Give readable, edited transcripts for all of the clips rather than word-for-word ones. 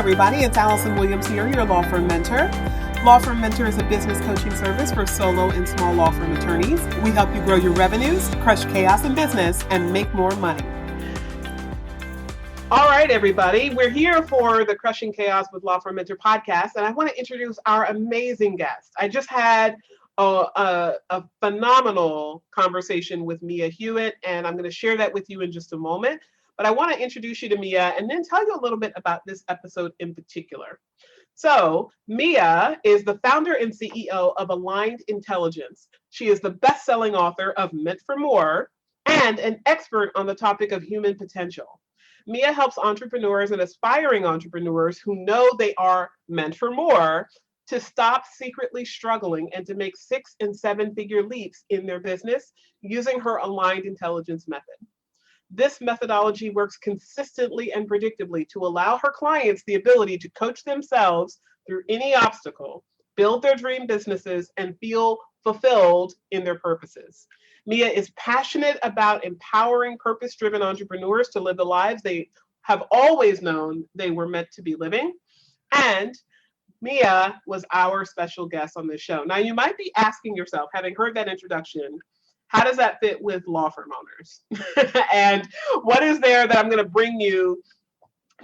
everybody. It's Allison Williams here, your law firm mentor. Law Firm Mentor is a business coaching service for solo and small law firm attorneys. We help you grow your revenues, crush chaos in business, and make more money. All right, everybody. We're here for the Crushing Chaos with Law Firm Mentor podcast, and I want to introduce our amazing guest. I just had a phenomenal conversation with Mia Hewitt, and I'm going to share that with you in just a moment. But I want to introduce you to Mia and then tell you a little bit about this episode in particular. So Mia is the founder and CEO of Aligned Intelligence. She is the best-selling author of Meant for More and an expert on the topic of human potential. Mia helps entrepreneurs and aspiring entrepreneurs who know they are meant for more to stop secretly struggling and to make 6- and 7-figure leaps in their business using her Aligned Intelligence method. This methodology works consistently and predictably to allow her clients the ability to coach themselves through any obstacle, build their dream businesses, and feel fulfilled in their purposes. Mia is passionate about empowering purpose-driven entrepreneurs to live the lives they have always known they were meant to be living. And Mia was our special guest on this show. Now, you might be asking yourself, having heard that introduction, how does that fit with law firm owners? And what is there that I'm going to bring you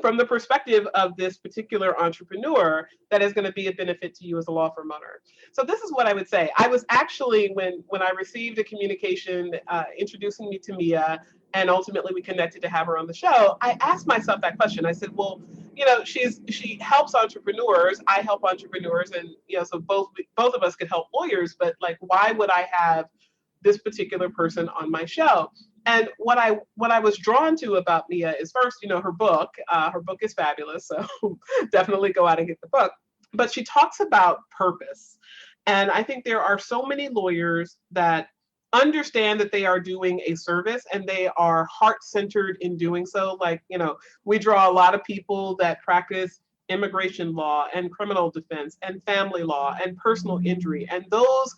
from the perspective of this particular entrepreneur that is going to be a benefit to you as a law firm owner? So this is what I would say. I was actually, when I received a communication introducing me to Mia, and ultimately we connected to have her on the show, I asked myself that question. I said, well, you know, she helps entrepreneurs. I help entrepreneurs, and so both of us could help lawyers. But like, why would I have this particular person on my show? And what I was drawn to about Mia is first, her book. Her book is fabulous, so definitely go out and get the book. But she talks about purpose, and I think there are so many lawyers that understand that they are doing a service and they are heart-centered in doing so. Like, we draw a lot of people that practice immigration law and criminal defense and family law and personal injury and those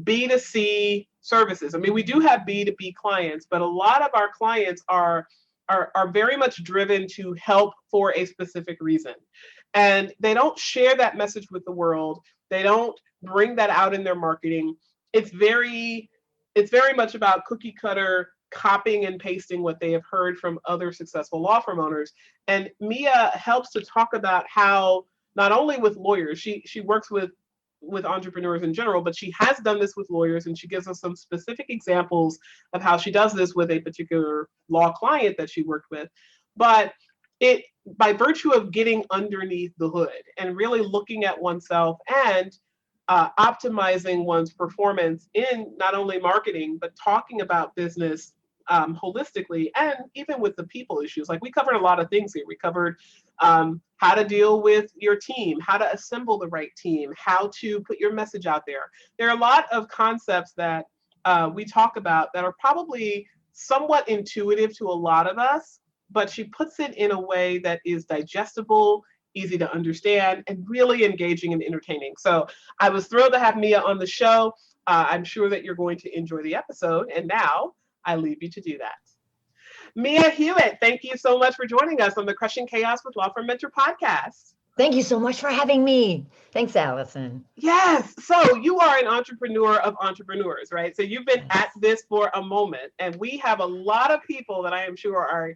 B2C services. I mean, we do have B2B clients, but a lot of our clients are very much driven to help for a specific reason. And they don't share that message with the world. They don't bring that out in their marketing. It's very much about cookie cutter copying and pasting what they have heard from other successful law firm owners. And Mia helps to talk about how, not only with lawyers, she works with entrepreneurs in general, but she has done this with lawyers, and she gives us some specific examples of how she does this with a particular law client that she worked with. But by virtue of getting underneath the hood and really looking at oneself and optimizing one's performance in not only marketing, but talking about business holistically, and even with the people issues. Like, we covered a lot of things here. We covered how to deal with your team, how to assemble the right team, how to put your message out there. There are a lot of concepts that we talk about that are probably somewhat intuitive to a lot of us, but she puts it in a way that is digestible, easy to understand, and really engaging and entertaining. So I was thrilled to have Mia on the show. I'm sure that you're going to enjoy the episode. And now I leave you to do that. Mia Hewitt, thank you so much for joining us on the Crushing Chaos with Law Firm Mentor podcast. Thank you so much for having me. Thanks, Allison. Yes. So you are an entrepreneur of entrepreneurs, right? So you've been at this for a moment, and we have a lot of people that I am sure are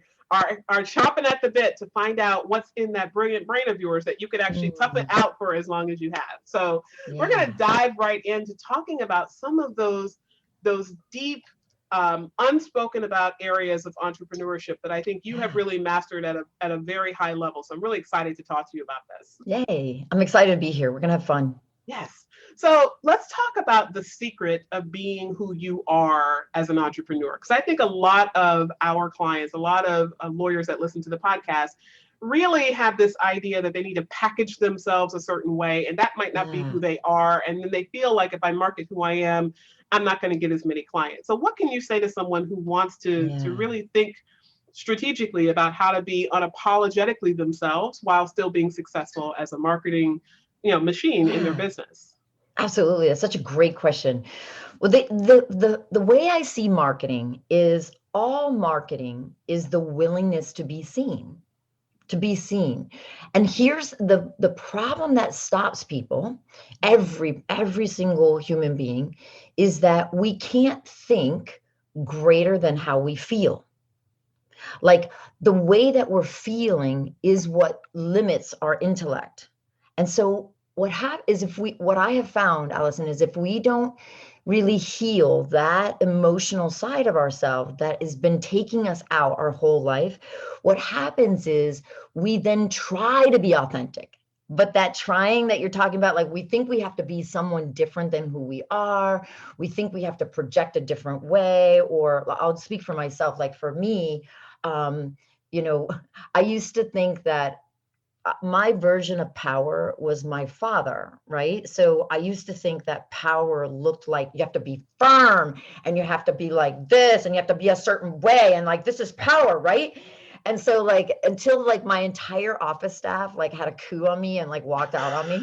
chomping at the bit to find out what's in that brilliant brain of yours that you could actually tough it out for as long as you have. So we're going to dive right into talking about some of those deep, unspoken about areas of entrepreneurship that I think you have really mastered at a very high level. So I'm really excited to talk to you about this. Yay. I'm excited to be here. We're going to have fun. Yes. So let's talk about the secret of being who you are as an entrepreneur. Because I think a lot of our clients, a lot of lawyers that listen to the podcast really have this idea that they need to package themselves a certain way, and that might not be who they are. And then they feel like, if I market who I am, I'm not going to get as many clients. So what can you say to someone who wants to really think strategically about how to be unapologetically themselves while still being successful as a marketing machine in their business? Absolutely. That's such a great question. Well, the way I see marketing is all marketing is the willingness to be seen. to be seen. And here's the problem that stops people, every single human being, is that we can't think greater than how we feel. Like the way that we're feeling is what limits our intellect. And so what I have found, Allison, is if we don't really heal that emotional side of ourselves that has been taking us out our whole life, what happens is we then try to be authentic. But that trying that you're talking about, like we think we have to be someone different than who we are. We think we have to project a different way, or I'll speak for myself. Like for me, um, you know, I used to think that my version of power was my father, right? So I used to think that power looked like you have to be firm and you have to be like this and you have to be a certain way and like this is power, right? And so like until like my entire office staff like had a coup on me and like walked out on me.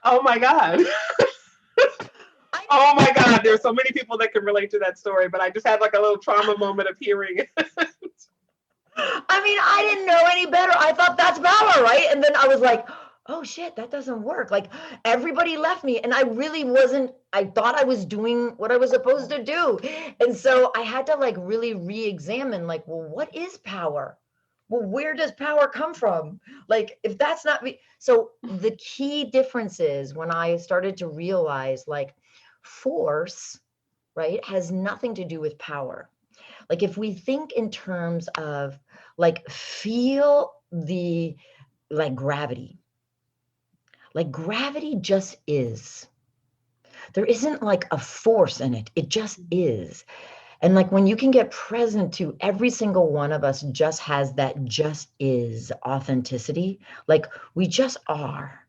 Oh my God. Oh my God. There's so many people that can relate to that story, but I just had like a little trauma moment of hearing it. I mean, I didn't know any better. I thought that's power, right? And then I was like, oh shit, that doesn't work. Like everybody left me and I really wasn't, I thought I was doing what I was supposed to do. And so I had to like really re-examine like, well, what is power? Well, where does power come from? Like if that's not me. So the key difference is when I started to realize like force, right, has nothing to do with power. Like if we think in terms of like feel the like gravity just is. There isn't like a force in it. It just is. And like when you can get present to every single one of us just has that just is authenticity. Like we just are.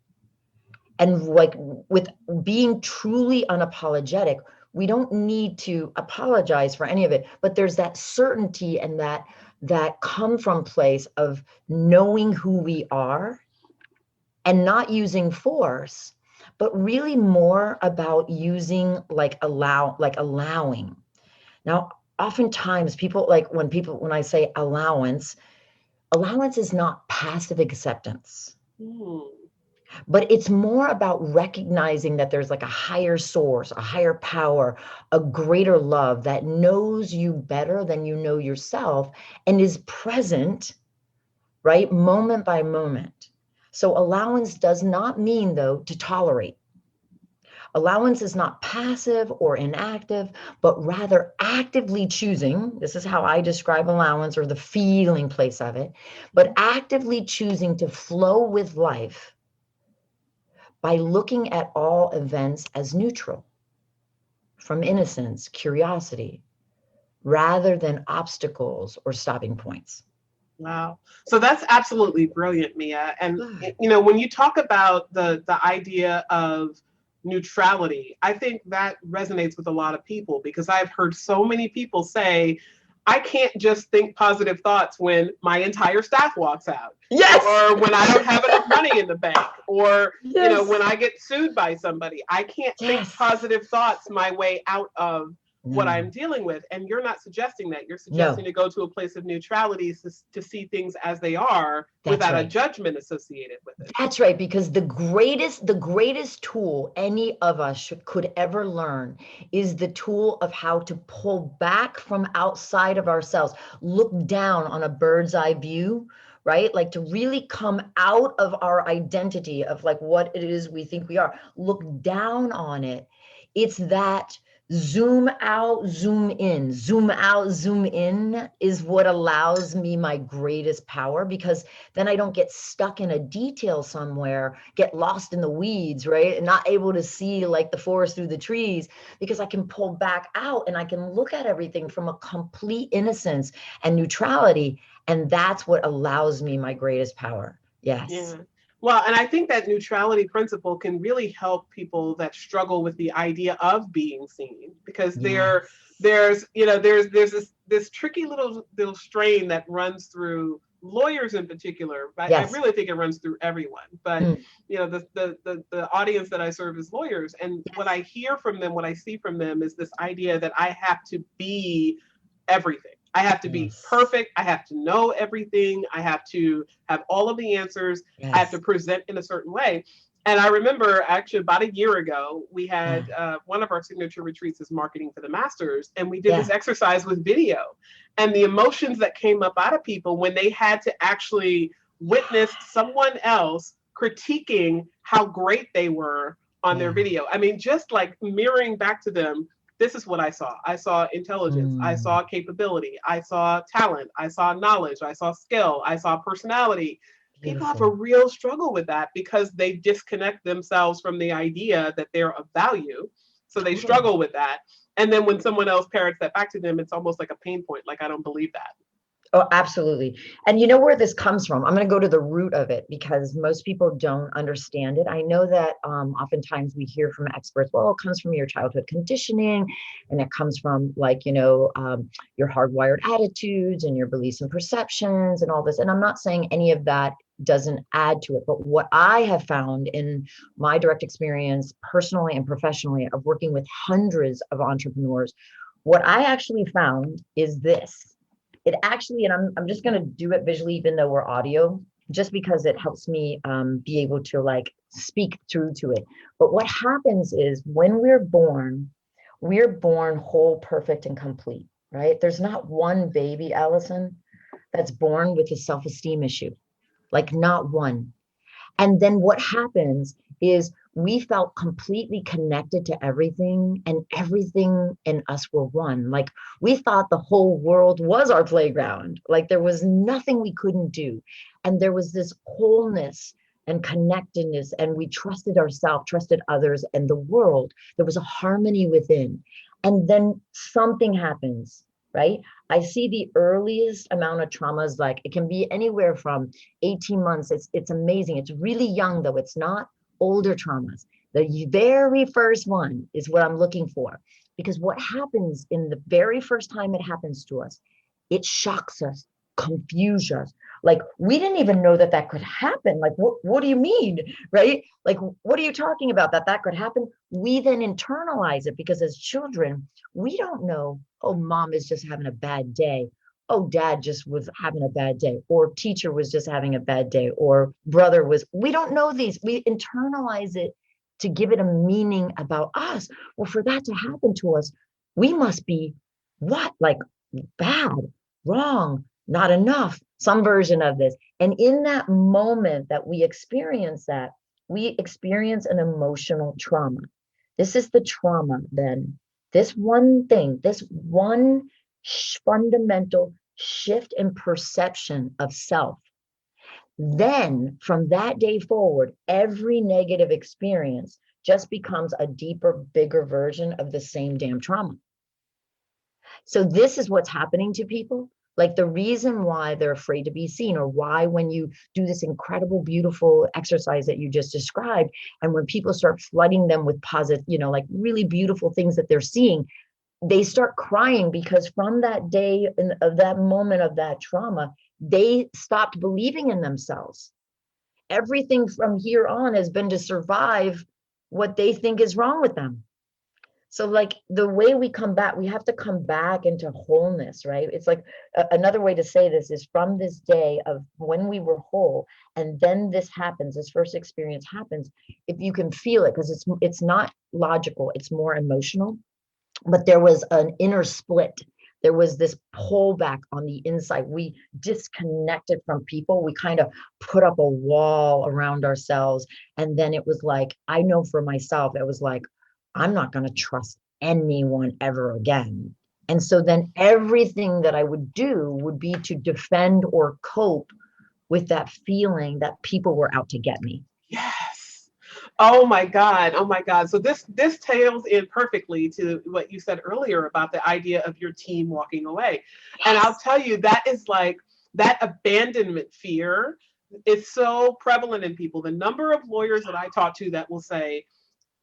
And like with being truly unapologetic, we don't need to apologize for any of it, but there's that certainty and that come from place of knowing who we are and not using force, but really more about using allowing. Now, oftentimes people like when I say allowance is not passive acceptance. But it's more about recognizing that there's like a higher source, a higher power, a greater love that knows you better than you know yourself and is present, right? Moment by moment. So allowance does not mean, though, to tolerate. Allowance is not passive or inactive, but rather actively choosing. This is how I describe allowance or the feeling place of it, but actively choosing to flow with life by looking at all events as neutral, from innocence, curiosity, rather than obstacles or stopping points. Wow. So that's absolutely brilliant, Mia. And you know, when you talk about the idea of neutrality, I think that resonates with a lot of people because I've heard so many people say, I can't just think positive thoughts when my entire staff walks out. Yes. Or when I don't have enough money in the bank. Or, Yes. you know, when I get sued by somebody. I can't think positive thoughts my way out of what I'm dealing with. And you're not suggesting that. You're suggesting to go to a place of neutrality to see things as they are without a judgment associated with it. That's right, because the greatest tool any of us could ever learn is the tool of how to pull back from outside of ourselves, look down on a bird's eye view, right? Like to really come out of our identity of like what it is we think we are, look down on it. It's that zoom out, zoom in, zoom out, zoom in is what allows me my greatest power, because then I don't get stuck in a detail somewhere, get lost in the weeds, right? And not able to see like the forest through the trees, because I can pull back out and I can look at everything from a complete innocence and neutrality. And that's what allows me my greatest power. Yes. Yeah. Well, and I think that neutrality principle can really help people that struggle with the idea of being seen, because there's this tricky little strain that runs through lawyers in particular. But I really think it runs through everyone. But you know, the audience that I serve is lawyers, and what I hear from them, what I see from them, is this idea that I have to be everything. I have to be Yes. perfect. I have to know everything. I have to have all of the answers. I have to Yes. present in a certain way. And I remember actually about a year ago, we had Yeah. one of our signature retreats is marketing for the masters. And we did this Yeah. exercise with video. And the emotions that came up out of people when they had to actually witness someone else critiquing how great they were on their Yeah. video. I mean, just like mirroring back to them, this is what I saw. I saw intelligence. I Mm, saw capability. I saw talent. I saw knowledge. I saw skill. I saw personality. People have a beautiful. real struggle with that because they disconnect themselves from the idea that they're of value. So they Totally. struggle with that. And then when someone else parrots that back to them, it's almost like a pain point. Like, I don't believe that. Oh, absolutely. And you know where this comes from? I'm going to go to the root of it because most people don't understand it. I know that oftentimes we hear from experts, well, it comes from your childhood conditioning and it comes from like, your hardwired attitudes and your beliefs and perceptions and all this. And I'm not saying any of that doesn't add to it. But what I have found in my direct experience, personally and professionally, of working with hundreds of entrepreneurs, what I actually found is this. It actually, and I'm just going to do it visually, even though we're audio, just because it helps me be able to like speak through to it. But what happens is when we're born whole, perfect, and complete, right? There's not one baby, Allison, that's born with a self-esteem issue, like not one. And then what happens is we felt completely connected to everything, and everything in us were one. Like we thought the whole world was our playground. Like there was nothing we couldn't do. And there was this wholeness and connectedness, and we trusted ourselves, trusted others, and the world. There was a harmony within. And then something happens, right? I see the earliest amount of traumas, like it can be anywhere from 18 months. It's amazing. It's really young though. It's not older traumas. The very first one is what I'm looking for. Because what happens in the very first time it happens to us, it shocks us, confuses us. Like we didn't even know that that could happen. Like, what do you mean? Right? Like, what are you talking about that could happen? We then internalize it because as children, we don't know, oh, mom is just having a bad day. Oh, dad just was having a bad day, or teacher was just having a bad day, or brother was, we don't know these. We internalize it to give it a meaning about us. Well, for that to happen to us, we must be what? Like bad, wrong, not enough, some version of this. And in that moment that we experience that, we experience an emotional trauma. This is the trauma then. This one thing, this one fundamental shift in perception of self. Then from that day forward, every negative experience just becomes a deeper, bigger version of the same damn trauma. So this is what's happening to people. Like the reason why they're afraid to be seen, or why when you do this incredible, beautiful exercise that you just described, and when people start flooding them with positive, like really beautiful things that they're seeing, they start crying because from that day of that moment of that trauma, they stopped believing in themselves. Everything from here on has been to survive what they think is wrong with them. So like the way we come back, we have to come back into wholeness, right? It's like another way to say this is from this day of when we were whole, and then this happens, this first experience happens. If you can feel it, because it's not logical, it's more emotional. But there was an inner split. There was this pullback on the inside. We disconnected from people. We kind of put up a wall around ourselves. And then it was like, I know for myself, it was like, I'm not going to trust anyone ever again. And so then everything that I would do would be to defend or cope with that feeling that people were out to get me. Yes. Oh my God. Oh my God. So this tails in perfectly to what you said earlier about the idea of your team walking away. And I'll Yes. tell you, that is like that abandonment fear is so prevalent in people. The number of lawyers that I talk to that will say,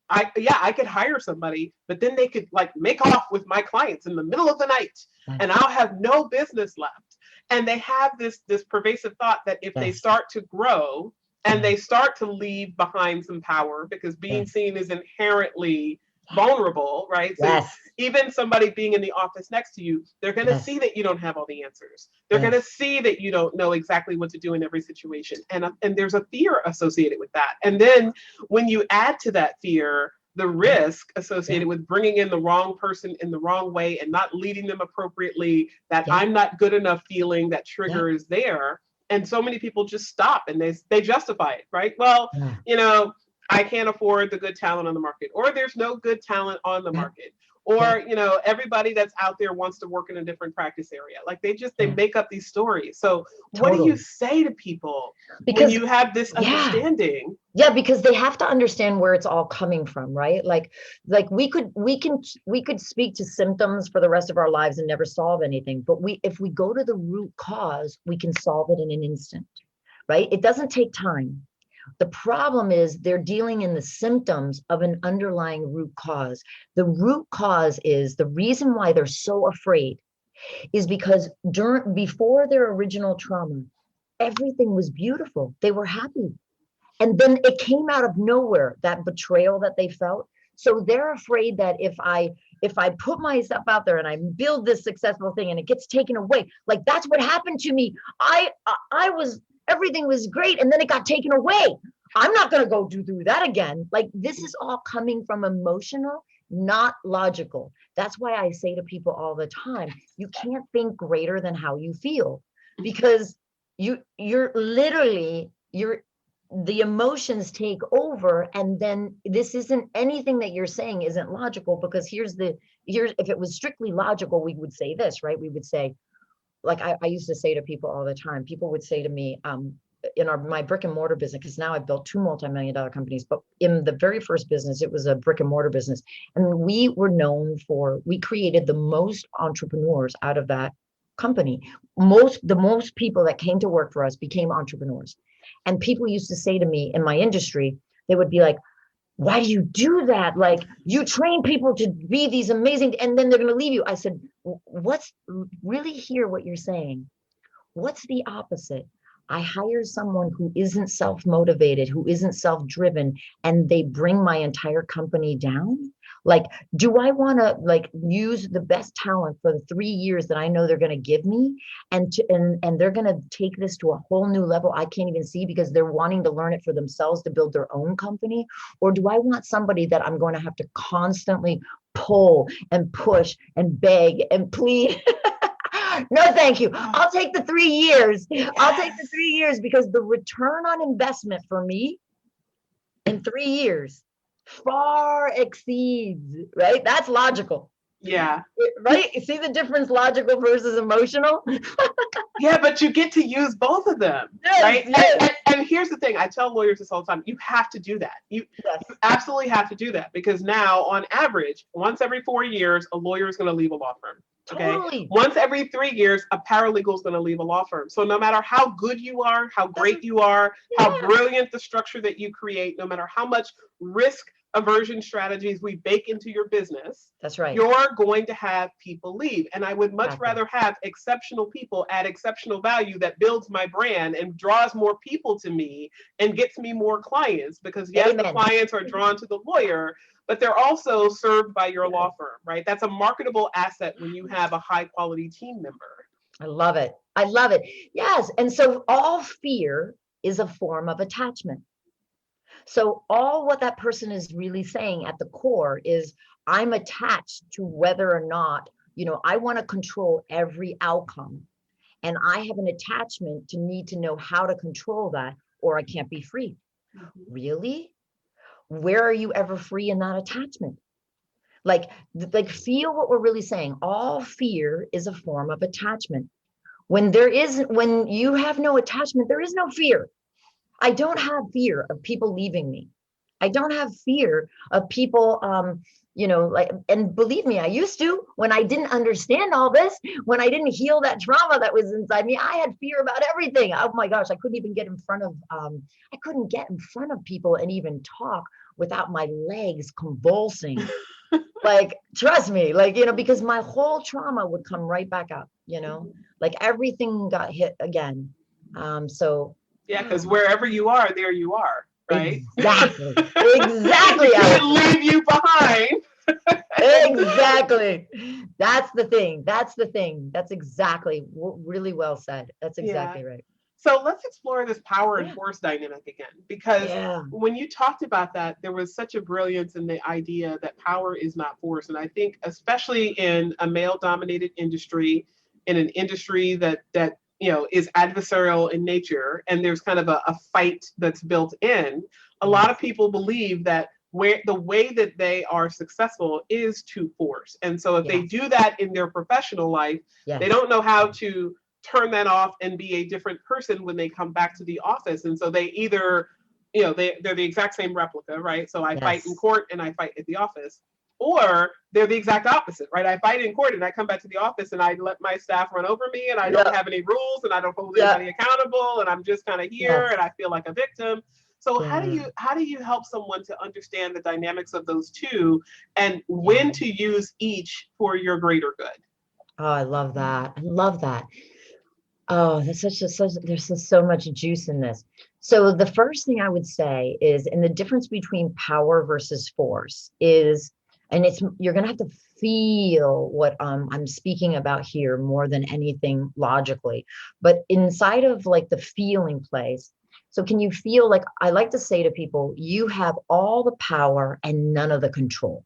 I could hire somebody, but then they could like make off with my clients in the middle of the night and Yes. I'll have no business left. And they have this pervasive thought that if they Yes. start to grow and Yeah. they start to leave behind some power, because being Yes. seen is inherently vulnerable, right? So Yes. even somebody being in the office next to you, they're going to Yes. see that you don't have all the answers. They're going to Yes. see that you don't know exactly what to do in every situation. And there's a fear associated with that. And then when you add to that fear the Yeah. risk associated with bringing in the wrong person in the wrong way and not leading them appropriately, that Yeah. I'm not good enough feeling, that Yeah. trigger is there. And so many people just stop and they justify it, right? Well, Yeah. you know, I can't afford the good talent on the market, or there's no good talent on the Yeah. market, Yeah. or everybody that's out there wants to work in a different practice area. Like they Yeah. make up these stories. So what do you Totally. say to people when Because you have this yeah. understanding? Yeah, because they have to understand where it's all coming from, right? Like we could speak to symptoms for the rest of our lives and never solve anything. But if we go to the root cause, we can solve it in an instant, right? It doesn't take time. The problem is they're dealing in the symptoms of an underlying root cause. The root cause is the reason why they're so afraid is because before their original trauma, everything was beautiful. They were happy. And then it came out of nowhere, that betrayal that they felt. So they're afraid that if I put myself out there and I build this successful thing and it gets taken away, like that's what happened to me. I was everything was great and then it got taken away. I'm not going to go do that again. Like this is all coming from emotional, not logical. That's why I say to people all the time, you can't think greater than how you feel, because you're literally you're the emotions take over, and then this isn't anything that you're saying isn't logical, because here's if it was strictly logical, we would say this, right? We would say, like I used to say to people all the time, people would say to me, in my brick and mortar business, because now I've built 2 multi-million-dollar companies, but in the very first business, it was a brick and mortar business. And we were known for, we created the most entrepreneurs out of that company. The most people that came to work for us became entrepreneurs. And people used to say to me in my industry, they would be like, why do you do that? Like, you train people to be these amazing, and then they're going to leave you. I said, what's really hear what you're saying? What's the opposite? I hire someone who isn't self-motivated, who isn't self-driven, and they bring my entire company down. Like, do I want to use the best talent for the 3 years that I know they're going to give me, and they're going to take this to a whole new level I can't even see because they're wanting to learn it for themselves to build their own company? Or do I want somebody that I'm going to have to constantly pull and push and beg and plead? No, thank you. I'll take the 3 years. Yes. I'll take the 3 years, because the return on investment for me in 3 years far exceeds, right? That's logical. Yeah. Right? You see the difference, logical versus emotional? Yeah, but you get to use both of them, Yes, right? yes. And here's the thing, I tell lawyers this all the time, you have to do that. You Yes. absolutely have to do that, because now on average, once every 4 years, a lawyer is going to leave a law firm. Okay. Totally. Once every 3 years, a paralegal is going to leave a law firm. So no matter how good you are, how great you are, how brilliant the structure that you create, no matter how much risk aversion strategies we bake into your business, That's right. you're going to have people leave. And I would much rather have exceptional people at exceptional value that builds my brand and draws more people to me and gets me more clients, because yes, Amen. the clients are drawn to the lawyer, but they're also served by your law firm, right? That's a marketable asset when you have a high quality team member. I love it. I love it. Yes. And so all fear is a form of attachment. So all what that person is really saying at the core is, I'm attached to whether or not, I want to control every outcome. And I have an attachment to need to know how to control that, or I can't be free. Mm-hmm. Really? Where are you ever free in that attachment? Like feel what we're really saying. All fear is a form of attachment. When you have no attachment, there is no fear. I don't have fear of people leaving me. I don't have fear of people, and believe me, I used to, when I didn't understand all this, when I didn't heal that trauma that was inside me, I had fear about everything. Oh my gosh, I couldn't get in front of people and even talk without my legs convulsing. Trust me, because my whole trauma would come right back up, everything got hit again. Yeah, because wherever you are, there you are, right? Exactly. Exactly. Can't leave you behind. Exactly. That's the thing. That's the thing. That's exactly really well said. That's Yeah. exactly right. So let's explore this power and Yeah. force dynamic again, because Yeah. when you talked about that, there was such a brilliance in the idea that power is not force. And I think, especially in a male dominated industry, in an industry that is adversarial in nature, and there's kind of a fight that's built in, a lot of Yes. people believe that where the way that they are successful is to force. And so if they Yes. do that in their professional life, they Yes. don't know how to turn that off and be a different person when they come back to the office. And so they either, they're the exact same replica, right? So I fight in Yes. court and I fight at the office. Or they're the exact opposite, right? I fight in court and I come back to the office and I let my staff run over me and I don't Yeah. have any rules and I don't hold Yeah. anybody accountable and I'm just kind of here and Yes. I feel like a victim. So Yeah. how do you help someone to understand the dynamics of those two and Yeah. when to use each for your greater good? Oh, I love that. I love that. Oh, that's there's just so much juice in this. So the first thing I would say is, and the difference between power versus force is, and it's, you're going to have to feel what I'm speaking about here more than anything logically, but inside of like the feeling place. So can you feel, like, I like to say to people, you have all the power and none of the control.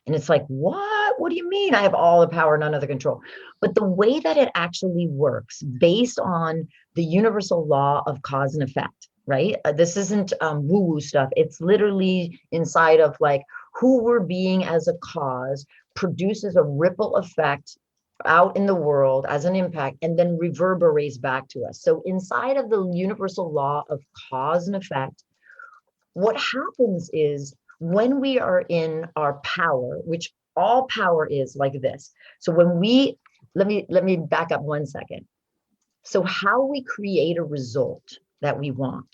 And it's like, what? What do you mean I have all the power, none of the control? But the way that it actually works, based on the universal law of cause and effect, right? This isn't woo-woo stuff. It's literally inside of like who we're being as a cause produces a ripple effect out in the world as an impact and then reverberates back to us. So inside of the universal law of cause and effect, what happens is when we are in our power, which all power is like this. So when we, let me back up 1 second. So how we create a result that we want.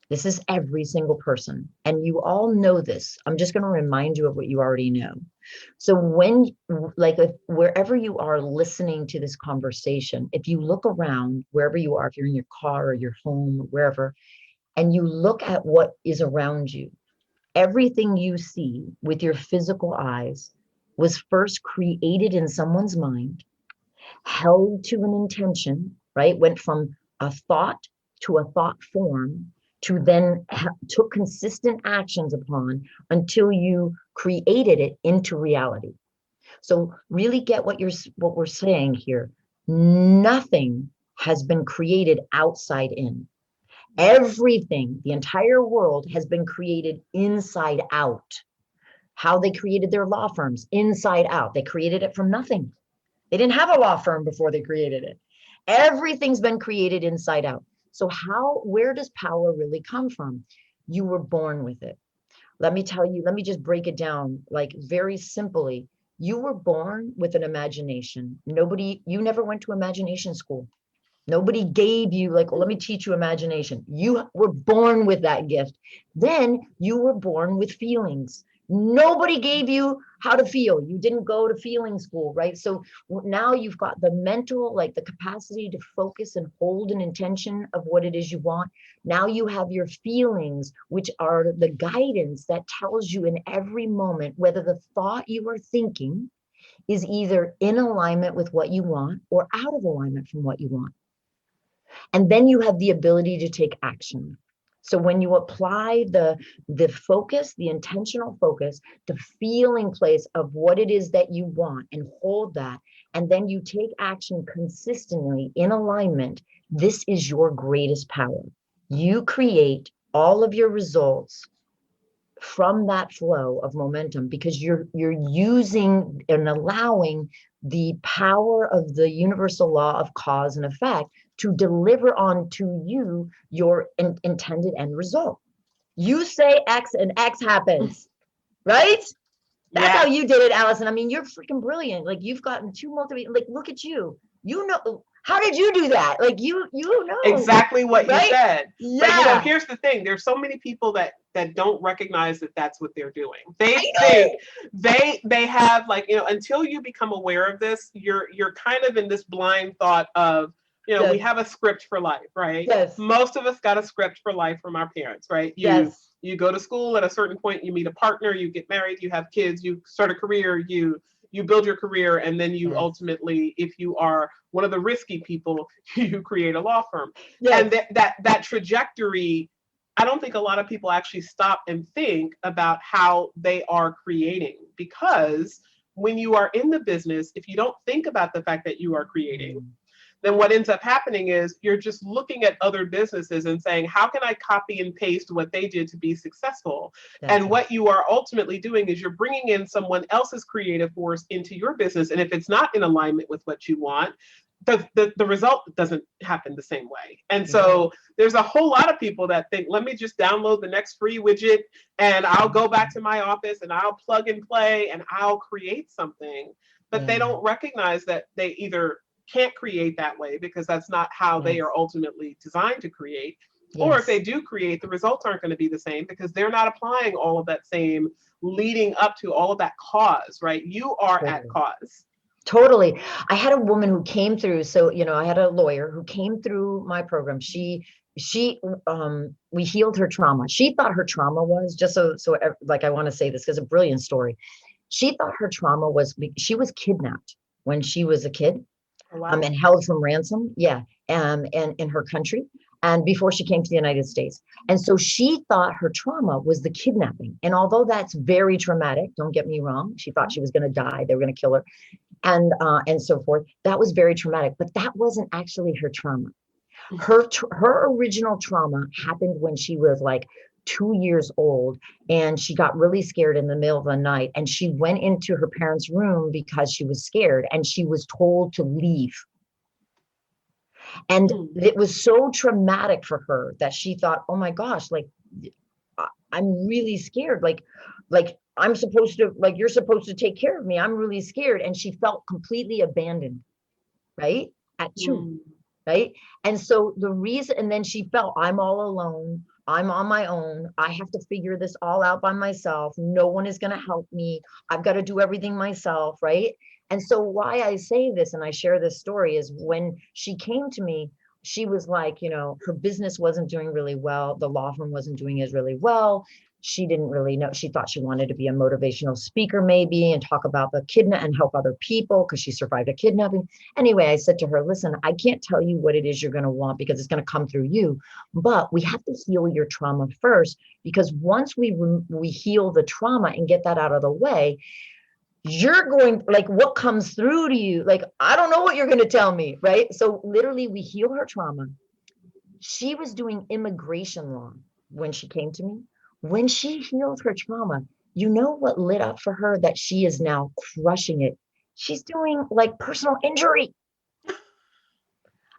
This is every single person. And you all know this. I'm just going to remind you of what you already know. So when, like, if, wherever you are listening to this conversation, if you look around, wherever you are, if you're in your car or your home, or wherever, and you look at what is around you, everything you see with your physical eyes was first created in someone's mind, held to an intention, right? Went from a thought to a thought form to then took consistent actions upon until you created it into reality. So really get what we're saying here. Nothing has been created outside in. Everything, the entire world has been created inside out. How they created their law firms, inside out. They created it from nothing. They didn't have a law firm before they created it. Everything's been created inside out. So where does power really come from? You were born with it. Let me tell you, let me just break it down like very simply. You were born with an imagination. You never went to imagination school. Nobody gave you like, well, let me teach you imagination. You were born with that gift. Then you were born with feelings. Nobody gave you how to feel. You didn't go to feeling school, right? So now you've got the mental, like the capacity to focus and hold an intention of what it is you want. Now you have your feelings, which are the guidance that tells you in every moment whether the thought you are thinking is either in alignment with what you want or out of alignment from what you want. And then you have the ability to take action. So when you apply the focus, the intentional focus, the feeling place of what it is that you want and hold that, and then you take action consistently in alignment, this is your greatest power. You create all of your results from that flow of momentum because you're using and allowing the power of the universal law of cause and effect to deliver on to you your intended end result. You say X and X happens, right? That's how Yes. you did it, Allison. I mean, you're freaking brilliant. Like you've gotten two multiple, like look at you. You know, how did you do that? Like you know, Exactly what you right? said. But Yeah, here's the thing: there's so many people that don't recognize that that's what they're doing. They I think know. they have, like, until you become aware of this, you're kind of in this blind thought of, we Yes, have a script for life, right? yes, Most of us got a script for life from our parents, right? yes. You go to school, at a certain point you meet a partner, you get married, you have kids, you start a career, you build your career, and then you Yes. ultimately, if you are one of the risky people, you create a law firm. Yes. And that trajectory, I don't think a lot of people actually stop and think about how they are creating, because when you are in the business, if you don't think about the fact that you are creating, then what ends up happening is you're just looking at other businesses and saying, how can I copy and paste what they did to be successful? That's And it. what you are ultimately doing is you're bringing in someone else's creative force into your business. And if it's not in alignment with what you want, the result doesn't happen the same way. And so there's a whole lot of people that think, let me just download the next free widget and I'll go back to my office and I'll plug and play and I'll create something. But they Yeah. don't recognize that they either can't create that way because that's not how they Yes. are ultimately designed to create. Or if Yes. they do create, the results aren't going to be the same because they're not applying all of that same leading up to all of that cause, right? You are at Totally. cause. Totally. I had a woman who came through. So, I had a lawyer who came through my program. We healed her trauma. She thought her trauma was just like, I want to say this because it's a brilliant story. She thought her trauma was, she was kidnapped when she was a kid, Oh, wow. and held from ransom. Yeah. And in her country. And before she came to the United States. And so she thought her trauma was the kidnapping. And although that's very traumatic, don't get me wrong, she thought she was going to die. They were going to kill her and so forth. That was very traumatic, but that wasn't actually her trauma. Her original trauma happened when she was like 2 years old, and she got really scared in the middle of the night, and she went into her parents' room because she was scared, and she was told to leave. And it was so traumatic for her that she thought, oh my gosh, like I'm really scared. Like I'm supposed to, like, you're supposed to take care of me. I'm really scared. And she felt completely abandoned, right? At 2, right? And so and then she felt, I'm all alone. I'm on my own. I have to figure this all out by myself. No one is going to help me. I've got to do everything myself, right? And so why I say this and I share this story is when she came to me, she was like, her business wasn't doing really well. The law firm wasn't doing as really well. She didn't really know. She thought she wanted to be a motivational speaker maybe and talk about the kidnap and help other people because she survived a kidnapping. Anyway, I said to her, listen, I can't tell you what it is you're going to want because it's going to come through you, but we have to heal your trauma first, because once we heal the trauma and get that out of the way, you're going, like, what comes through to you, like, I don't know what you're going to tell me, right? So literally we heal her trauma. She was doing immigration law when she came to me. When she healed her trauma, you know what lit up for her? That she is now crushing it. She's doing like personal injury.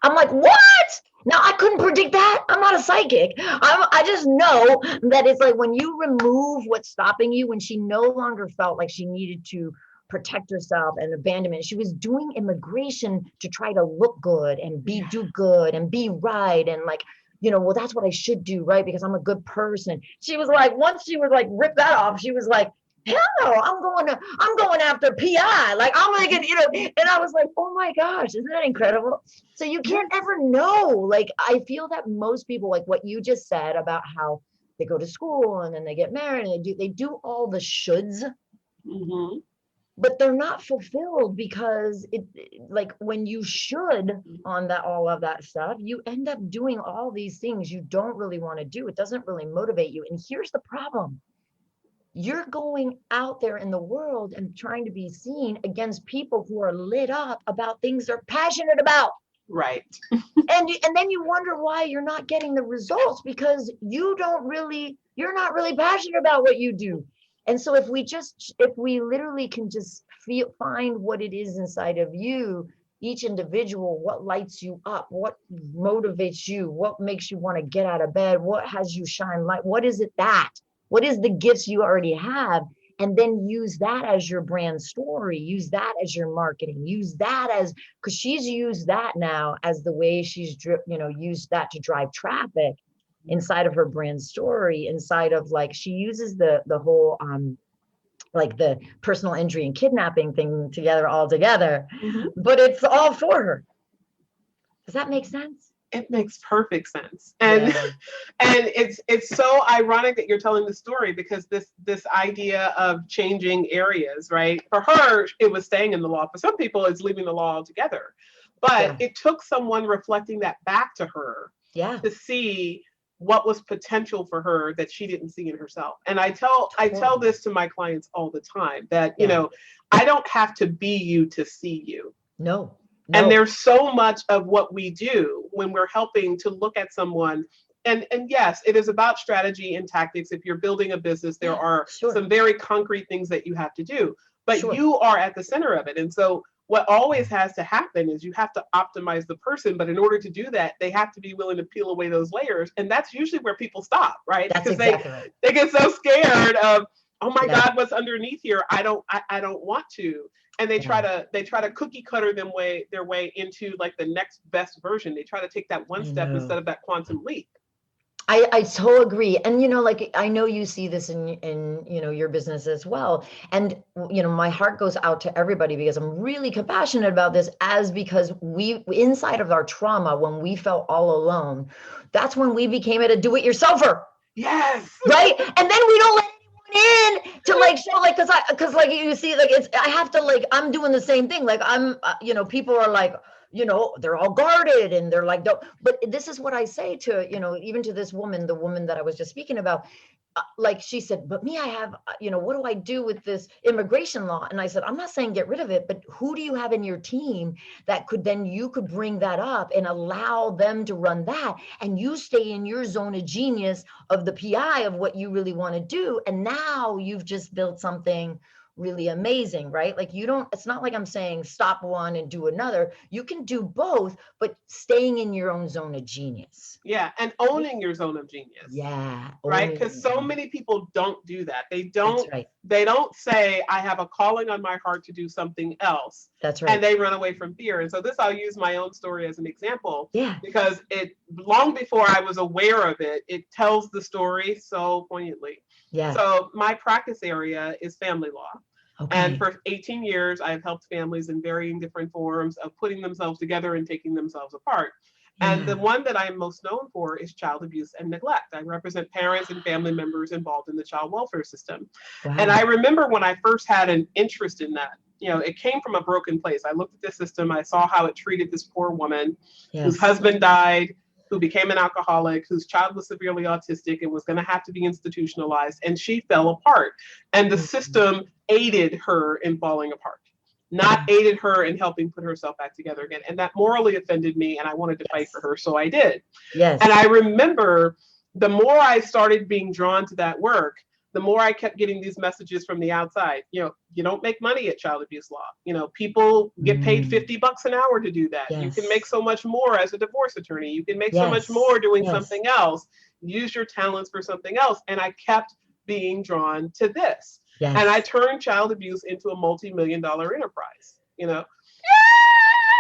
I'm like, what? Now I couldn't predict that. I'm not a psychic. I just know that it's like when you remove what's stopping you, when she no longer felt like she needed to protect herself and abandonment, she was doing immigration to try to look good and do good and be right. And like, well, that's what I should do, right? Because I'm a good person. She was like, once she was like, rip that off, she was like, hell no, I'm going after PI. Like, I'm making, and I was like, oh my gosh, isn't that incredible? So you can't ever know. Like, I feel that most people, like what you just said about how they go to school and then they get married and they do all the shoulds, but they're not fulfilled because like when you should on that, all of that stuff, you end up doing all these things you don't really want to do. It doesn't really motivate you. And here's the problem. You're going out there in the world and trying to be seen against people who are lit up about things they're passionate about. Right. And then you wonder why you're not getting the results, because you're not really passionate about what you do. And so if we literally can just find what it is inside of you, each individual, what lights you up, what motivates you, what makes you want to get out of bed, what has you shine light, what is it that? What is the gifts you already have? And then use that as your brand story, use that as your marketing, use that as, because she's used that now as the way she's, used that to drive traffic inside of her brand story, inside of like, she uses the whole, like the personal injury and kidnapping thing all together, but it's all for her. Does that make sense? It makes perfect sense. And Yeah. and it's so ironic that you're telling the story, because this idea of changing areas, right? For her, it was staying in the law. For some people, it's leaving the law altogether. But Yeah. it took someone reflecting that back to her Yeah. to see what was potential for her that she didn't see in herself. And I tell Totally. this to my clients all the time, that, Yeah. I don't have to be you to see you. No. And No. there's so much of what we do when we're helping to look at someone. And yes, it is about strategy and tactics. If you're building a business, there Yeah. are Sure. some very concrete things that you have to do, but Sure. you are at the center of it. And so what always has to happen is you have to optimize the person, but in order to do that, they have to be willing to peel away those layers. And that's usually where people stop, right? That's Because exactly right. they get so scared of, oh my Yeah. God, what's underneath here? I don't want to. And Yeah. they try to cookie cutter their way into like the next best version. They try to take that one I step know. instead of that quantum leap. I so agree. And like I know you see this in your business as well. And my heart goes out to everybody, because I'm really compassionate about this, because we, inside of our trauma, when we felt all alone, that's when we became a do-it-yourselfer. Yes. Right? And then we don't let anyone in to like show, like, because like you see, like, I have to, like, I'm doing the same thing. Like, I'm people are like, they're all guarded, and they're like, don't. But this is what I say to, even to this woman, the woman that I was just speaking about. Like, she said, but me, I have, what do I do with this immigration law? And I said, I'm not saying get rid of it, but who do you have in your team that you could bring that up and allow them to run that, and you stay in your zone of genius of the PI of what you really want to do. And now you've just built something really amazing, right? Like, it's not like I'm saying stop one and do another. You can do both, but staying in your own zone of genius. Yeah, and owning your zone of genius. Yeah. Right? Owning Because your so genius. many people don't do that. That's right. They don't say, I have a calling on my heart to do something else. That's And right. they run away from fear. And so I'll use my own story as an example, Yeah. because it, long before I was aware of it, it tells the story so poignantly. Yeah. So my practice area is family law. And Okay. for 18 years, I've helped families in varying different forms of putting themselves together and taking themselves apart. And the Yeah. one that I'm most known for is child abuse and neglect. I represent parents and family members involved in the child welfare system. And I Wow. remember when I first had an interest in that, it came from a broken place. I looked at the system, I saw how it treated this poor woman whose Yes. husband died, who became an alcoholic, whose child was severely autistic and was going to have to be institutionalized. And she fell apart. And the Mhm. system aided her in falling apart, not Yeah. aided her in helping put herself back together again. And that morally offended me, and I wanted to fight for Yes. her. So I did. And I Yes. remember the more I started being drawn to that work, the more I kept getting these messages from the outside. You don't make money at child abuse law. People get paid Mm. $50 an hour to do that. You can make Yes. so much more as a divorce attorney. You can make so much Yes. more doing Yes. something else. Use your talents for something else. And I kept being drawn to this. And I Yes. turned child abuse into a multi-million-dollar enterprise.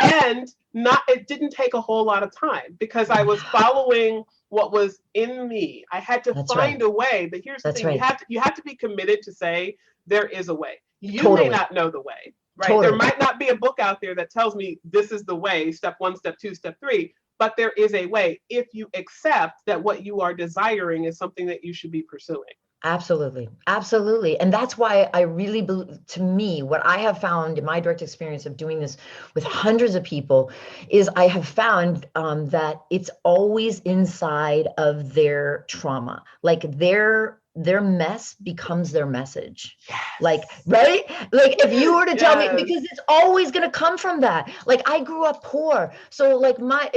And not it didn't take a whole lot of time, because I was Wow. following what was in me. I had to That's right. find a way. But here's the That's thing, you right. have to be committed to say there is a way. You may Totally. not know the way, right? There Totally. might not be a book out there that tells me this is the way, step 1, step 2, step 3, but there is a way if you accept that what you are desiring is something that you should be pursuing. Absolutely. Absolutely. And that's why I really believe, to me, what I have found in my direct experience of doing this with hundreds of people is I have found that it's always inside of their trauma. Like their mess becomes their message. Like, Yes. right? Like, if you were to tell me, Yes. because it's always going to come from that. Like, I grew up poor. So like my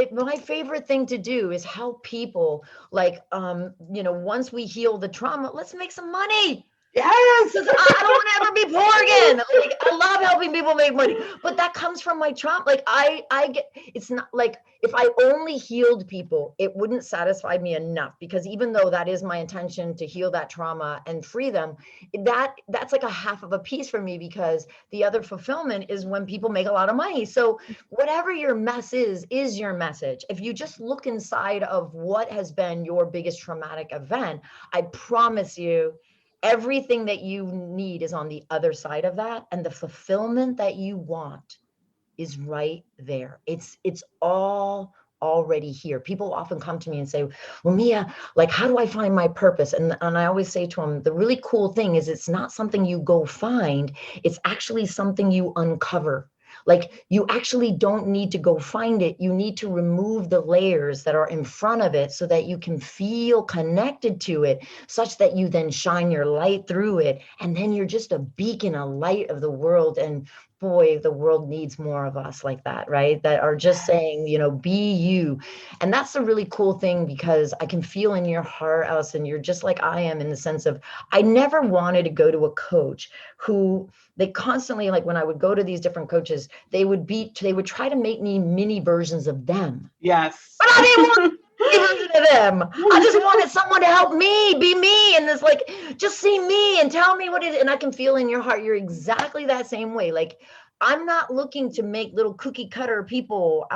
favorite thing to do is help people, like, once we heal the trauma, let's make some money, Yes. because I don't want to ever be poor again. Like, I love helping people make money, but that comes from my trauma. Like, I get, it's not like, if I only healed people, it wouldn't satisfy me enough, because even though that is my intention to heal that trauma and free them, that's like a half of a piece for me, because the other fulfillment is when people make a lot of money. So whatever your mess is your message. If you just look inside of what has been your biggest traumatic event, I promise you, everything that you need is on the other side of that, and the fulfillment that you want is right there. It's all already here. People often come to me and say, well, Mia, like, how do I find my purpose? And I always say to them, the really cool thing is it's not something you go find. It's actually something you uncover. Like, you actually don't need to go find it. You need to remove the layers that are in front of it so that you can feel connected to it, such that you then shine your light through it. And then you're just a beacon, a light of the world. And boy, the world needs more of us like that, right? That are just saying, be you. And that's the really cool thing, because I can feel in your heart, Allison, you're just like I am, in the sense of, I never wanted to go to a coach who, they constantly, like, when I would go to these different coaches, they would try to make me mini versions of them. Yes. But I didn't want a mini version of them. I just wanted someone to help me be me. And it's like, just see me and tell me what it is. And I can feel in your heart, you're exactly that same way. Like, I'm not looking to make little cookie cutter people.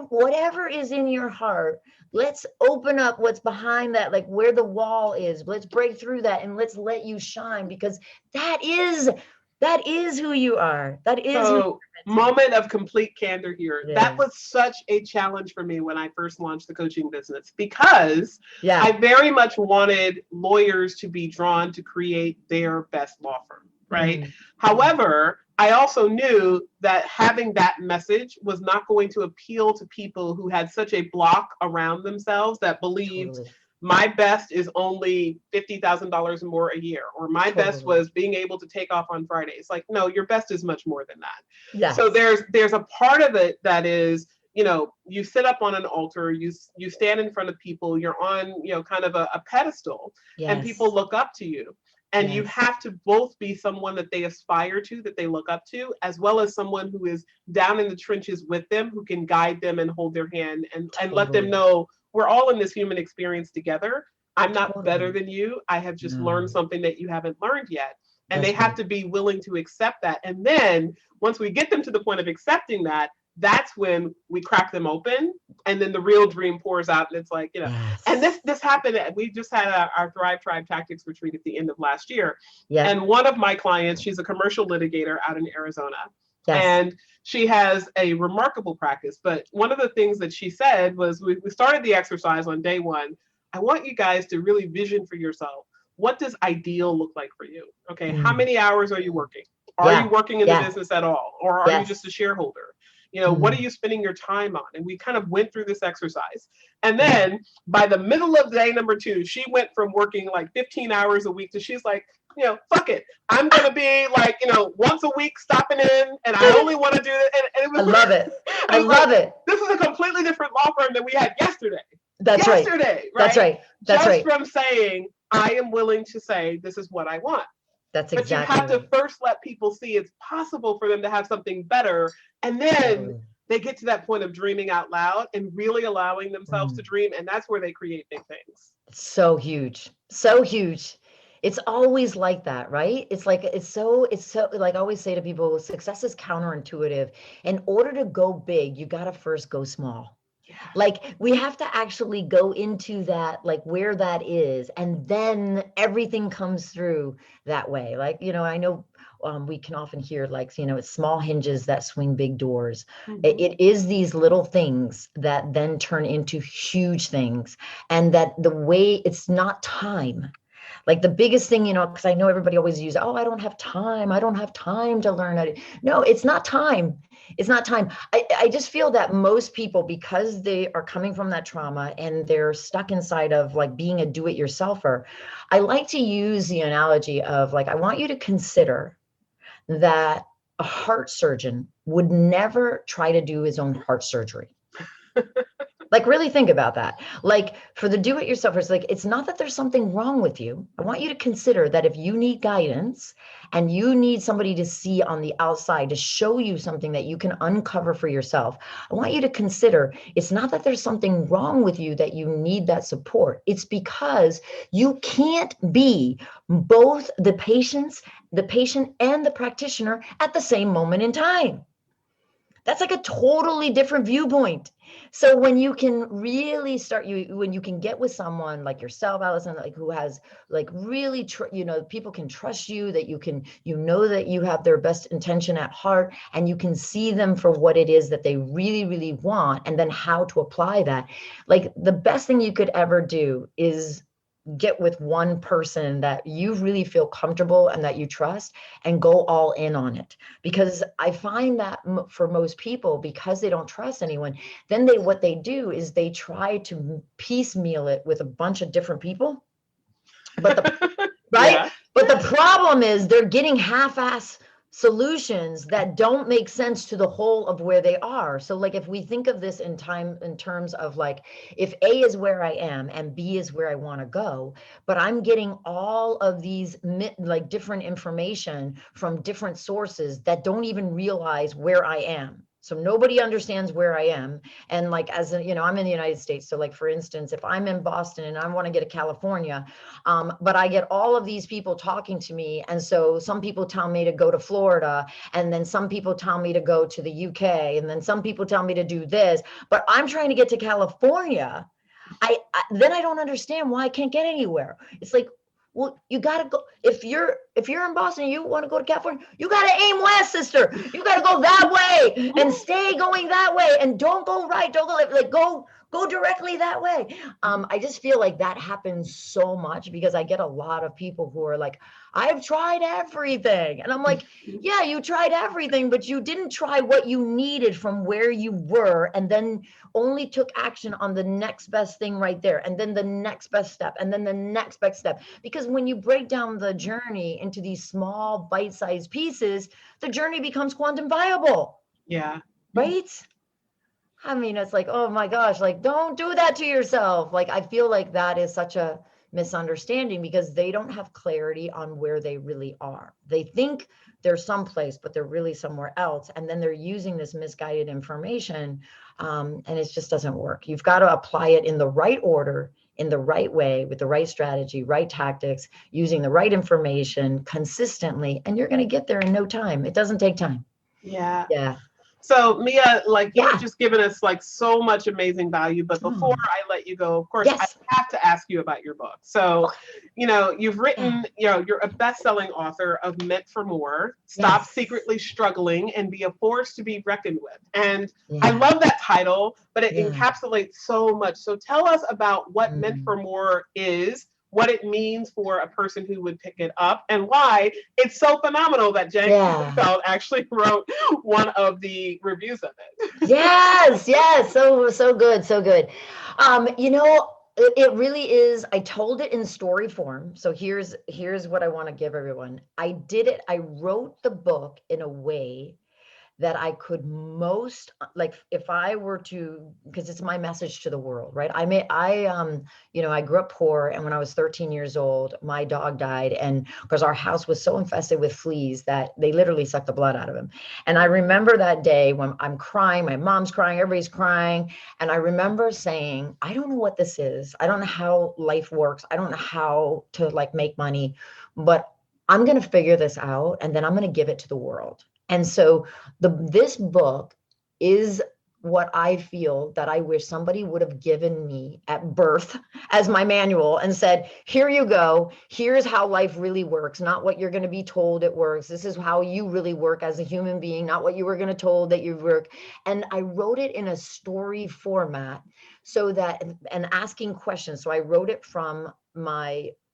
Whatever is in your heart, let's open up what's behind that, like where the wall is. Let's break through that and let's let you shine, because that is who you are. That is so moment of complete candor here. Yeah. That was such a challenge for me when I first launched the coaching business, because Yeah. I very much wanted lawyers to be drawn to create their best law firm, right? However, I also knew that having that message was not going to appeal to people who had such a block around themselves that believed my best is only $50,000 more a year, or my best was being able to take off on Fridays. Like, no, your best is much more than that. Yes. So there's a part of it that is, you sit up on an altar, you stand in front of people, you're on, kind of a pedestal, and people look up to you. And you have to both be someone that they aspire to, that they look up to, as well as someone who is down in the trenches with them, who can guide them and hold their hand and let them know we're all in this human experience together. I'm not better than you. I have just learned something that you haven't learned yet. And they have to be willing to accept that. And then once we get them to the point of accepting that, that's when we crack them open, and then the real dream pours out. And it's like, and this happened. We just had our Thrive Tribe Tactics retreat at the end of last year. And one of my clients, she's a commercial litigator out in Arizona. And she has a remarkable practice. But one of the things that she said was, we started the exercise on day one. I want you guys to really vision for yourself. What does ideal look like for you? Okay. How many hours are you working? Are you working in the business at all? Or are you just a shareholder? What are you spending your time on? And we kind of went through this exercise. And then by the middle of day number 2, she went from working like 15 hours a week to, she's like, fuck it. I'm going to be like, once a week stopping in, and I only want to do it. And it was, I love it. I love it. This is a completely different law firm than we had yesterday. That's yesterday, right. That's right. That's just from saying, I am willing to say, this is what I want. That's exactly. But you have to first let people see it's possible for them to have something better. And then they get to that point of dreaming out loud and really allowing themselves to dream. And that's where they create big things. So huge. So huge. It's always like that, right? It's like, it's so like I always say to people, success is counterintuitive. In order to go big, you got to first go small. Like, we have to actually go into that, like where that is, and then everything comes through that way. Like, I know we can often hear, like, it's small hinges that swing big doors. It is these little things that then turn into huge things. And that the way, it's not time. Like, the biggest thing, because I know everybody always uses, I don't have time. I don't have time to learn how to. No, it's not time. It's not time. I just feel that most people, because they are coming from that trauma and they're stuck inside of like being a do-it-yourselfer, I like to use the analogy of, like, I want you to consider that a heart surgeon would never try to do his own heart surgery. Like, really think about that. Like, for the do-it-yourselfers, like, it's not that there's something wrong with you. I want you to consider that if you need guidance and you need somebody to see on the outside to show you something that you can uncover for yourself, I want you to consider it's not that there's something wrong with you that you need that support. It's because you can't be both the patient and the practitioner at the same moment in time. That's like a totally different viewpoint. So when you can really start, when you can get with someone like yourself, Allison, like who has like really, people can trust you, that you know that you have their best intention at heart, and you can see them for what it is that they really, really want, and then how to apply that. Like the best thing you could ever do is get with one person that you really feel comfortable and that you trust, and go all in on it. Because I find that for most people, because they don't trust anyone, then what they do is they try to piecemeal it with a bunch of different people. But right? Yeah. But the problem is they're getting half-ass solutions that don't make sense to the whole of where they are. So like if we think of this in terms of like, if A is where I am and B is where I want to go, but I'm getting all of these like different information from different sources that don't even realize where I am. So nobody understands where I am. And like, as a, I'm in the United States. So like, for instance, if I'm in Boston and I want to get to California, but I get all of these people talking to me. And so some people tell me to go to Florida, and then some people tell me to go to the UK, and then some people tell me to do this, but I'm trying to get to California. Then I don't understand why I can't get anywhere. It's like, well, you got to go. If you're in Boston and you want to go to California, you got to aim west, sister. You got to go that way and stay going that way, and don't go right. Don't go left. Like go directly that way. I just feel like that happens so much because I get a lot of people who are like, I've tried everything. And I'm like, yeah, you tried everything, but you didn't try what you needed from where you were, and then only took action on the next best thing right there, and then the next best step, and then the next best step. Because when you break down the journey into these small bite-sized pieces, the journey becomes quantum viable. Yeah. Right? I mean, it's like, oh my gosh, like, don't do that to yourself. Like, I feel like that is such a misunderstanding because they don't have clarity on where they really are. They think they're someplace, but they're really somewhere else. And then they're using this misguided information, and it just doesn't work. You've got to apply it in the right order, in the right way, with the right strategy, right tactics, using the right information consistently, and you're going to get there in no time. It doesn't take time. Yeah. Yeah. So Mia, like Yeah. you've just given us like so much amazing value, but before I let you go, of course, I Yes. have to ask you about your book. So, you've written, you're a best-selling author of Meant for More, Stop Yes. Secretly Struggling and Be a Force to be Reckoned with. And Yeah. I love that title, but it Yeah. encapsulates so much. So tell us about what Meant Mm. for More is, what it means for a person who would pick it up, and why it's so phenomenal that Jen Yeah. Feld actually wrote one of the reviews of it. Yes, yes. So good, so good. It really is. I told it in story form. So here's what I want to give everyone. I wrote the book in a way that I could most, like, if I were to, because it's my message to the world, right? I grew up poor, and when I was 13 years old, my dog died, and because our house was so infested with fleas that they literally sucked the blood out of him. And I remember that day when I'm crying, my mom's crying, everybody's crying, and I remember saying, I don't know what this is. I don't know how life works. I don't know how to like make money, but I'm going to figure this out, and then I'm going to give it to the world. And so this book is what I feel that I wish somebody would have given me at birth as my manual and said, here you go. Here's how life really works, not what you're going to be told it works. This is how you really work as a human being, not what you were going to told that you work. And I wrote it in a story format so that, and asking questions. So I wrote it from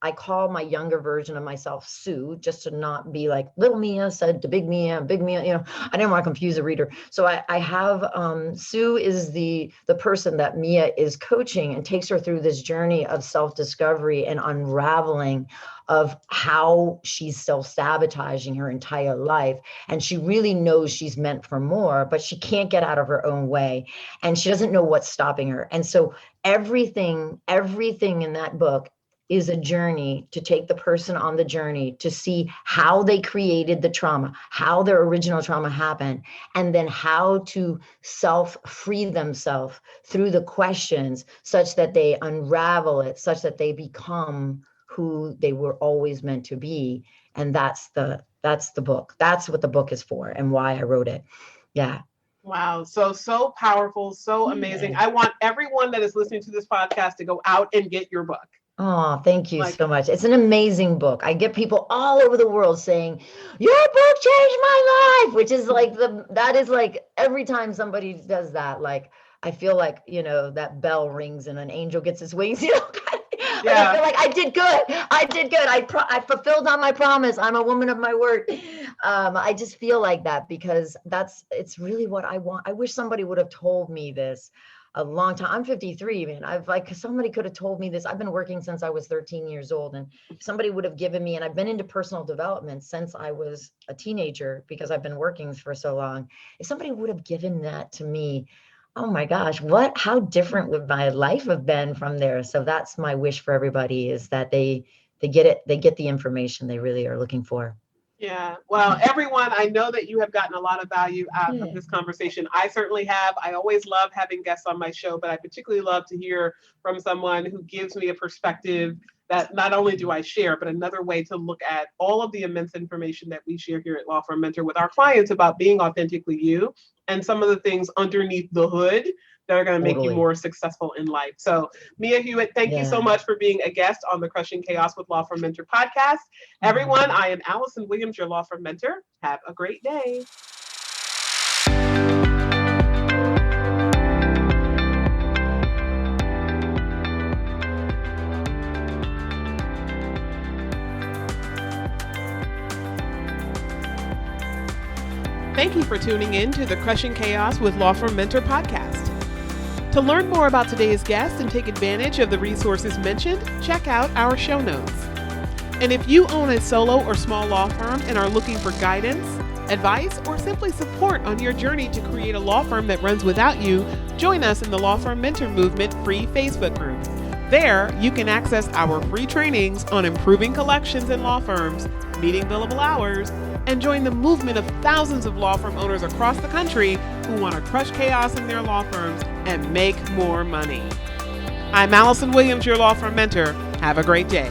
I call my younger version of myself Sue, just to not be like little Mia said to big Mia, I didn't want to confuse the reader. So I have Sue is the person that Mia is coaching and takes her through this journey of self-discovery and unraveling of how she's self-sabotaging her entire life. And she really knows she's meant for more, but she can't get out of her own way. And she doesn't know what's stopping her. And so everything in that book is a journey to take the person on the journey to see how they created the trauma, how their original trauma happened, and then how to self-free themselves through the questions such that they unravel it, such that they become who they were always meant to be. And that's the book. That's what the book is for and why I wrote it. Yeah. Wow. So powerful, so amazing. Yeah. I want everyone that is listening to this podcast to go out and get your book. Oh, thank you Like, so much. It's an amazing book. I get people all over the world saying, "Your book changed my life," which is like that is like every time somebody does that, like I feel like, that bell rings and an angel gets his wings, like I yeah. feel like I did good. I did good. I fulfilled on my promise. I'm a woman of my word. I just feel like that because it's really what I want. I wish somebody would have told me this a long time. I'm 53, man. Somebody could have told me this. I've been working since I was 13 years old, and if somebody would have given me, and I've been into personal development since I was a teenager because I've been working for so long. If somebody would have given that to me, oh my gosh, how different would my life have been from there? So that's my wish for everybody, is that they get it, they get the information they really are looking for. Yeah. Well, everyone, I know that you have gotten a lot of value out of this conversation. I certainly have. I always love having guests on my show, but I particularly love to hear from someone who gives me a perspective that not only do I share, but another way to look at all of the immense information that we share here at Law Firm Mentor with our clients about being authentically you and some of the things underneath the hood that are going to make you Totally. more successful in life. So, Mia Hewitt, thank you so much for being a guest on the Crushing Chaos with Law Firm Mentor podcast. Everyone, I am Allison Williams, your Law Firm Mentor. Have a great day. Thank you for tuning in to the Crushing Chaos with Law Firm Mentor podcast. To learn more about today's guest and take advantage of the resources mentioned, check out our show notes. And if you own a solo or small law firm and are looking for guidance, advice, or simply support on your journey to create a law firm that runs without you, join us in the Law Firm Mentor Movement free Facebook group. There, you can access our free trainings on improving collections in law firms, meeting billable hours, and join the movement of thousands of law firm owners across the country who want to crush chaos in their law firms and make more money. I'm Allison Williams, your Law Firm Mentor. Have a great day.